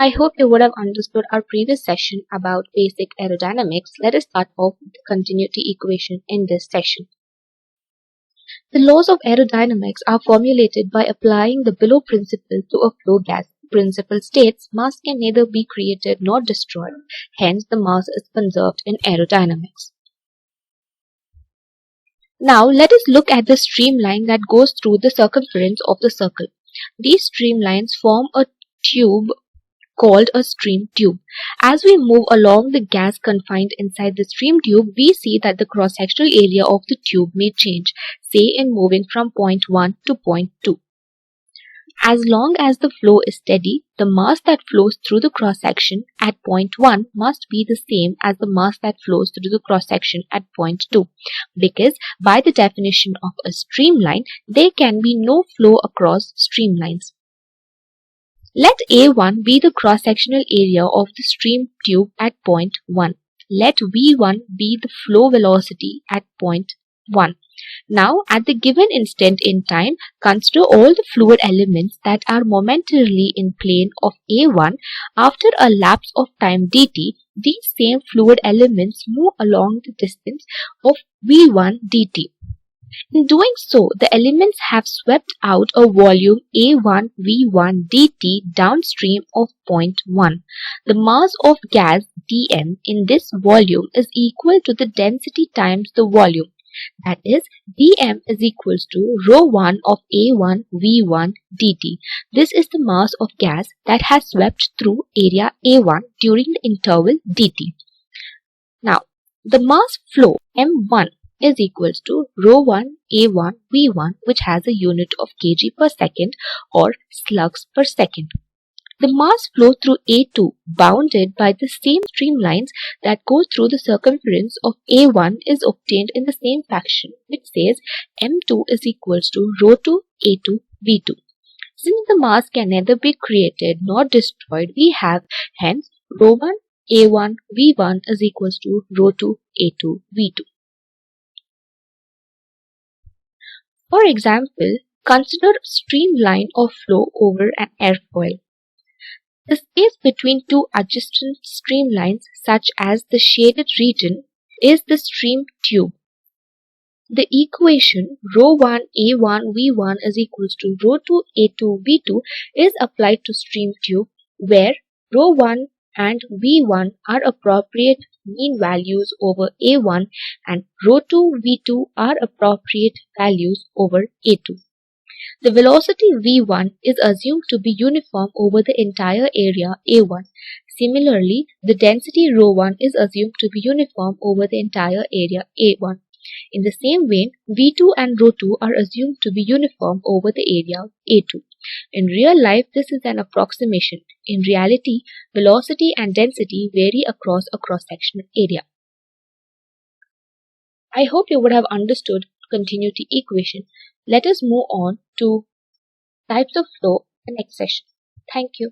I hope you would have understood our previous session about basic aerodynamics. Let us start off with the continuity equation in this session. The laws of aerodynamics are formulated by applying the below principle to a flow gas. Principle states mass can neither be created nor destroyed, hence the mass is conserved in aerodynamics. Now let us look at the streamline that goes through the circumference of the circle. These streamlines form a tube called a stream tube. As we move along the gas confined inside the stream tube, we see that the cross-sectional area of the tube may change, say in moving from point 1 to point 2. As long as the flow is steady, the mass that flows through the cross-section at point 1 must be the same as the mass that flows through the cross-section at point 2, because by the definition of a streamline, there can be no flow across streamlines. Let A1 be the cross-sectional area of the stream tube at point 1. Let V1 be the flow velocity at point 1. Now, at the given instant in time, consider all the fluid elements that are momentarily in plane of A1. After a lapse of time dt, these same fluid elements move along the distance of V1 dt. In doing so, the elements have swept out a volume A1 V1 dt downstream of point 1. The mass of gas dm in this volume is equal to the density times the volume. That is, dm is equals to ρ1 of A1 V1 dt. This is the mass of gas that has swept through area A1 during the interval dt. Now, the mass flow m1 is equals to ρ1 A1 V1, which has a unit of kg per second or slugs per second. The mass flow through A2, bounded by the same streamlines that go through the circumference of A1, is obtained in the same fashion, which says m2 is equals to ρ2 A2 V2. Since the mass can neither be created nor destroyed, we have hence ρ1 A1 V1 is equals to ρ2 A2 V2. For example, consider a streamline of flow over an airfoil. The space between two adjacent streamlines, such as the shaded region, is the stream tube. The equation ρ1 A1 V1 is equals to ρ2 A2 V2 is applied to stream tube, where ρ1 and V1 are appropriate mean values over A1 and ρ2 V2 are appropriate values over A2. The velocity V1 is assumed to be uniform over the entire area A1. Similarly, the density ρ1 is assumed to be uniform over the entire area A1. In the same way, V2 and ρ2 are assumed to be uniform over the area A2. In real life, this is an approximation. In reality, velocity and density vary across a cross-sectional area. I hope you would have understood continuity equation. Let us move on to types of flow in the next session. Thank you.